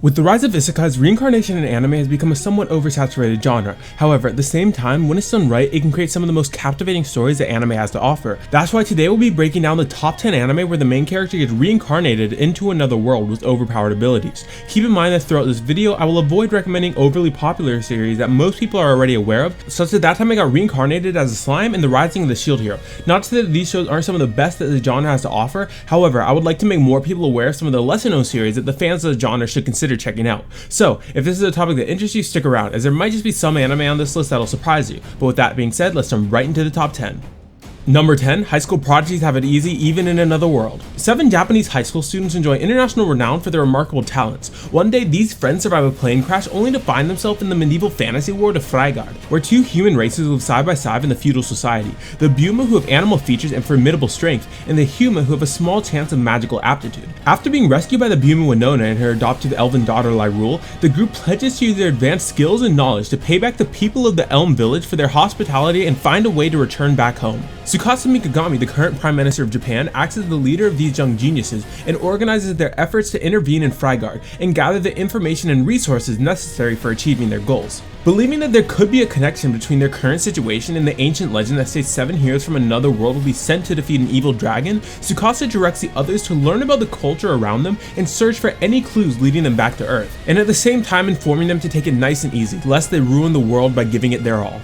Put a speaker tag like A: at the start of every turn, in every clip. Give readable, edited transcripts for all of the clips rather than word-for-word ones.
A: With the rise of isekais, reincarnation in anime has become a somewhat oversaturated genre. However, at the same time, when it's done right, it can create some of the most captivating stories that anime has to offer. That's why today we'll be breaking down the top 10 anime where the main character gets reincarnated into another world with overpowered abilities. Keep in mind that throughout this video, I will avoid recommending overly popular series that most people are already aware of, such as that time I got reincarnated as a slime and the rising of the shield hero. Not to say that these shows aren't some of the best that the genre has to offer, however, I would like to make more people aware of some of the lesser known series that the fans of the genre should consider checking out. So, if this is a topic that interests you, stick around, as there might just be some anime on this list that'll surprise you. But with that being said, let's jump right into the top 10. Number 10, high school prodigies have it easy even in another world. 7 Japanese high school students enjoy international renown for their remarkable talents. One day, these friends survive a plane crash only to find themselves in the medieval fantasy world of Freygaard, where two human races live side by side in the feudal society. The Buma, who have animal features and formidable strength, and the Huma, who have a small chance of magical aptitude. After being rescued by the Buma Winona and her adopted elven daughter Lyrule, the group pledges to use their advanced skills and knowledge to pay back the people of the Elm Village for their hospitality and find a way to return back home. Tsukasa Mikagami, the current Prime Minister of Japan, acts as the leader of these young geniuses and organizes their efforts to intervene in Freygaard and gather the information and resources necessary for achieving their goals. Believing that there could be a connection between their current situation and the ancient legend that states 7 heroes from another world will be sent to defeat an evil dragon, Tsukasa directs the others to learn about the culture around them and search for any clues leading them back to Earth, and at the same time informing them to take it nice and easy, lest they ruin the world by giving it their all.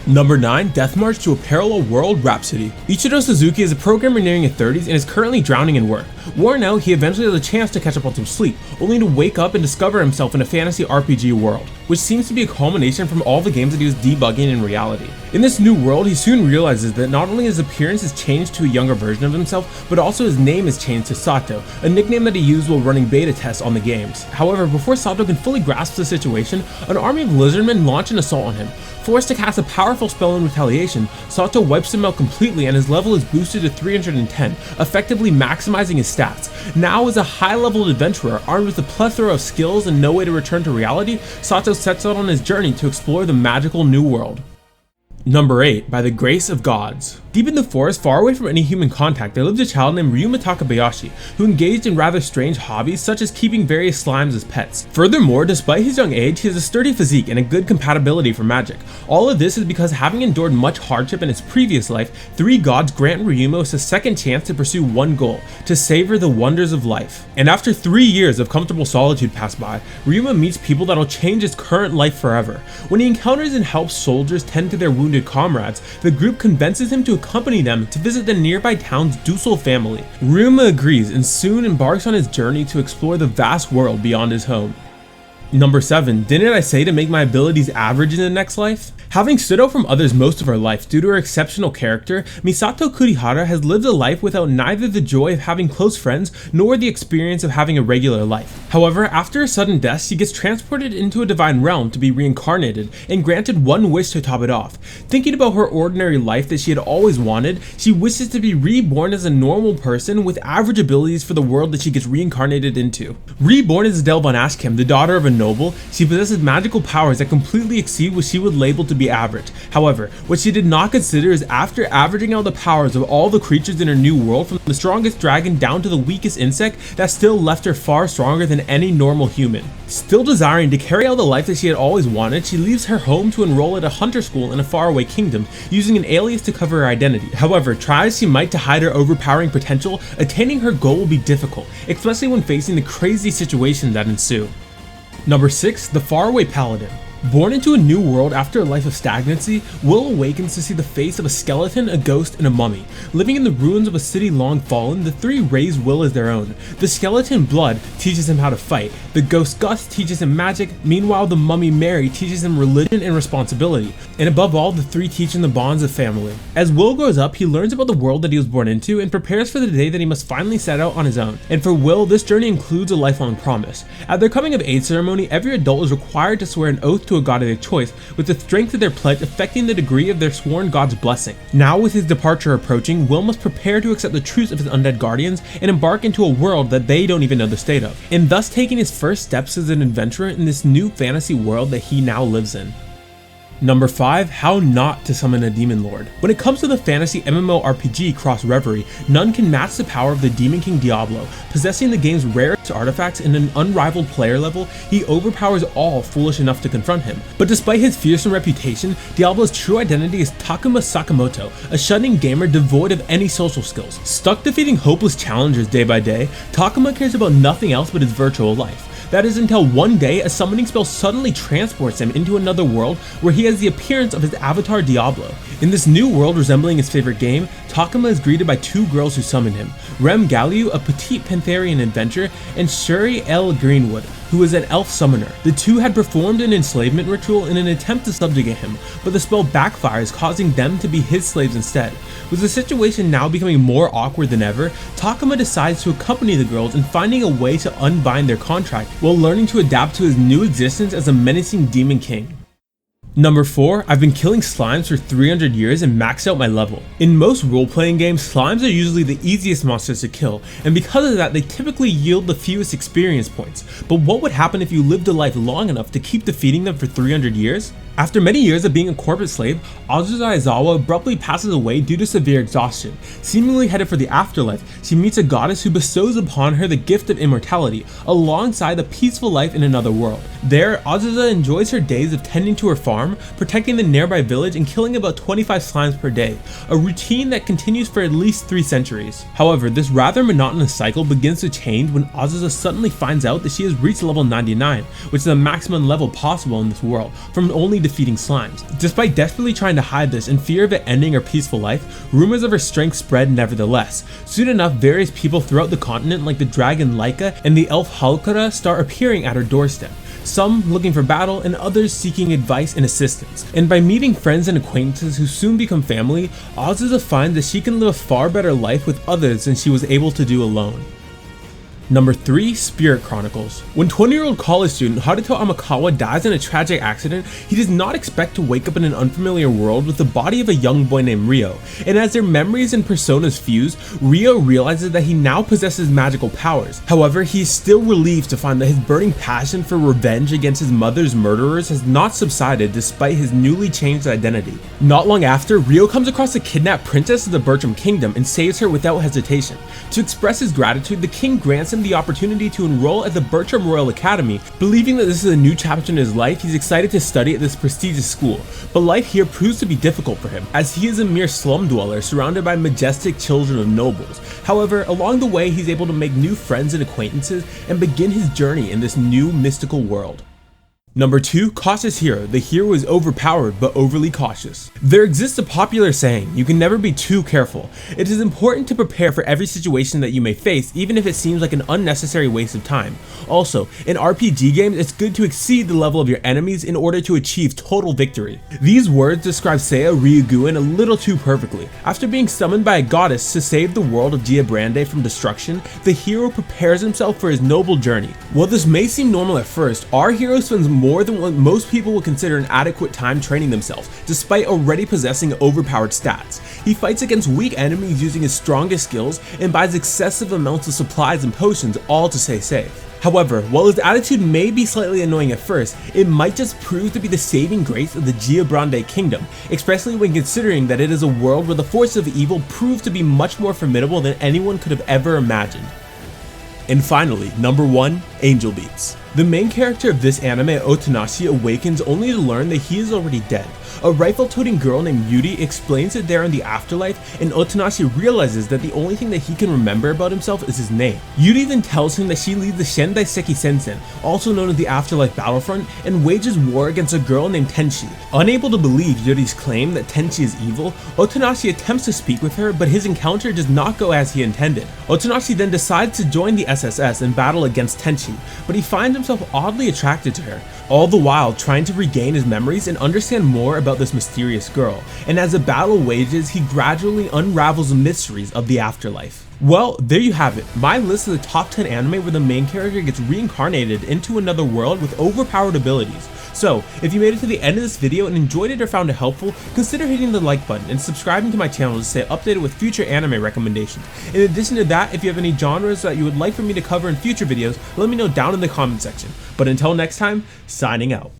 A: Number 9, Death March to a Parallel World Rhapsody. Ichiro Suzuki is a programmer nearing his 30s and is currently drowning in work. Worn out, he eventually has a chance to catch up on some sleep, only to wake up and discover himself in a fantasy RPG world, which seems to be a culmination from all the games that he was debugging in reality. In this new world, he soon realizes that not only his appearance has changed to a younger version of himself, but also his name has changed to Sato, a nickname that he used while running beta tests on the games. However, before Sato can fully grasp the situation, an army of lizardmen launch an assault on him. Forced to cast a powerful spell in retaliation, Sato wipes him out completely and his level is boosted to 310, effectively maximizing his stats. Now as a high-level adventurer, armed with a plethora of skills and no way to return to reality, Sato sets out on his journey to explore the magical new world. Number 8, By the Grace of Gods. Deep in the forest, far away from any human contact, there lived a child named Ryuma Takabayashi, who engaged in rather strange hobbies such as keeping various slimes as pets. Furthermore, despite his young age, he has a sturdy physique and a good compatibility for magic. All of this is because, having endured much hardship in his previous life, 3 gods grant Ryuma a second chance to pursue one goal, to savor the wonders of life. And after 3 years of comfortable solitude pass by, Ryuma meets people that'll change his current life forever. When he encounters and helps soldiers tend to their wounded comrades, the group convinces him to accompany them to visit the nearby town's Dusel family. Ryuma agrees and soon embarks on his journey to explore the vast world beyond his home. Number 7, Didn't I say to make my abilities average in the next life? Having stood out from others most of her life due to her exceptional character, Misato Kurihara has lived a life without neither the joy of having close friends nor the experience of having a regular life. However, after a sudden death, she gets transported into a divine realm to be reincarnated and granted one wish to top it off. Thinking about her ordinary life that she had always wanted, she wishes to be reborn as a normal person with average abilities for the world that she gets reincarnated into. Reborn as Adele von Ashkim, the daughter of a noble, she possesses magical powers that completely exceed what she would label to be average. However, what she did not consider is, after averaging out the powers of all the creatures in her new world, from the strongest dragon down to the weakest insect, that still left her far stronger than any normal human. Still desiring to carry out the life that she had always wanted, she leaves her home to enroll at a hunter school in a faraway kingdom, using an alias to cover her identity. However, try as she might to hide her overpowering potential, attaining her goal will be difficult, especially when facing the crazy situations that ensue. Number 6, The Faraway Paladin. Born into a new world after a life of stagnancy, Will awakens to see the face of a skeleton, a ghost, and a mummy. Living in the ruins of a city long fallen, the 3 raise Will as their own. The skeleton Blood teaches him how to fight, the ghost Gus teaches him magic, meanwhile the mummy Mary teaches him religion and responsibility, and above all, the 3 teach him the bonds of family. As Will grows up, he learns about the world that he was born into and prepares for the day that he must finally set out on his own. And for Will, this journey includes a lifelong promise. At their coming of age ceremony, every adult is required to swear an oath to a god of their choice, with the strength of their pledge affecting the degree of their sworn god's blessing. Now, with his departure approaching, Will must prepare to accept the truths of his undead guardians and embark into a world that they don't even know the state of, and thus taking his first steps as an adventurer in this new fantasy world that he now lives in. Number 5. How not to summon a Demon Lord. When it comes to the fantasy MMORPG Cross Reverie, none can match the power of the Demon King Diablo. Possessing the game's rarest artifacts in an unrivaled player level, he overpowers all foolish enough to confront him. But despite his fearsome reputation, Diablo's true identity is Takuma Sakamoto, a shunning gamer devoid of any social skills. Stuck defeating hopeless challengers day by day, Takuma cares about nothing else but his virtual life. That is until one day a summoning spell suddenly transports him into another world where he has the appearance of his avatar Diablo. In this new world resembling his favorite game, Takuma is greeted by two girls who summon him, Rem Galliu, a petite Pantherian adventurer, and Shuri L. Greenwood, who is an elf summoner. The two had performed an enslavement ritual in an attempt to subjugate him, but the spell backfires, causing them to be his slaves instead. With the situation now becoming more awkward than ever, Takuma decides to accompany the girls in finding a way to unbind their contract while learning to adapt to his new existence as a menacing demon king. Number 4. I've been killing slimes for 300 years and maxed out my level. In most role-playing games, slimes are usually the easiest monsters to kill, and because of that they typically yield the fewest experience points. But what would happen if you lived a life long enough to keep defeating them for 300 years? After many years of being a corporate slave, Azusa Aizawa abruptly passes away due to severe exhaustion. Seemingly headed for the afterlife, she meets a goddess who bestows upon her the gift of immortality, alongside a peaceful life in another world. There, Azusa enjoys her days of tending to her farm, protecting the nearby village and killing about 25 slimes per day, a routine that continues for at least 3 centuries. However, this rather monotonous cycle begins to change when Azusa suddenly finds out that she has reached level 99, which is the maximum level possible in this world, from only defeating slimes. Despite desperately trying to hide this in fear of it ending her peaceful life, rumors of her strength spread nevertheless. Soon enough, various people throughout the continent like the dragon Laika and the elf Halkara start appearing at her doorstep. Some looking for battle and others seeking advice and assistance. And by meeting friends and acquaintances who soon become family, Azusa finds that she can live a far better life with others than she was able to do alone. Number 3. Spirit Chronicles. When 20-year-old college student Haruto Amakawa dies in a tragic accident, he does not expect to wake up in an unfamiliar world with the body of a young boy named Ryo, and as their memories and personas fuse, Ryo realizes that he now possesses magical powers. However, he is still relieved to find that his burning passion for revenge against his mother's murderers has not subsided despite his newly changed identity. Not long after, Ryo comes across a kidnapped princess of the Bertram Kingdom and saves her without hesitation. To express his gratitude, the king grants him the opportunity to enroll at the Bertram Royal Academy. Believing that this is a new chapter in his life, he's excited to study at this prestigious school, but life here proves to be difficult for him, as he is a mere slum dweller surrounded by majestic children of nobles. However, along the way he's able to make new friends and acquaintances and begin his journey in this new mystical world. Number 2. Cautious Hero. The hero is overpowered but overly cautious. There exists a popular saying, you can never be too careful. It is important to prepare for every situation that you may face, even if it seems like an unnecessary waste of time. Also, in RPG games, it's good to exceed the level of your enemies in order to achieve total victory. These words describe Seiya Ryuguin a little too perfectly. After being summoned by a goddess to save the world of Giabrande from destruction, the hero prepares himself for his noble journey. While this may seem normal at first, our hero spends more than what most people would consider an adequate time training themselves, despite already possessing overpowered stats. He fights against weak enemies using his strongest skills and buys excessive amounts of supplies and potions, all to stay safe. However, while his attitude may be slightly annoying at first, it might just prove to be the saving grace of the Giabrande Kingdom, especially when considering that it is a world where the forces of evil prove to be much more formidable than anyone could have ever imagined. And finally, number 1, Angel Beats. The main character of this anime, Otonashi, awakens only to learn that he is already dead. A rifle-toting girl named Yuri explains that they're in the afterlife, and Otonashi realizes that the only thing that he can remember about himself is his name. Yuri then tells him that she leads the Shendai Seki Sensen, also known as the Afterlife Battlefront, and wages war against a girl named Tenchi. Unable to believe Yuri's claim that Tenchi is evil, Otonashi attempts to speak with her, but his encounter does not go as he intended. Otonashi then decides to join the SSS and battle against Tenchi, but he finds himself oddly attracted to her, all the while trying to regain his memories and understand more about this mysterious girl, and as the battle wages, he gradually unravels the mysteries of the afterlife. Well, there you have it, my list of the top 10 anime where the main character gets reincarnated into another world with overpowered abilities. So, if you made it to the end of this video and enjoyed it or found it helpful, consider hitting the like button and subscribing to my channel to stay updated with future anime recommendations. In addition to that, if you have any genres that you would like for me to cover in future videos, let me know down in the comment section. But until next time, signing out.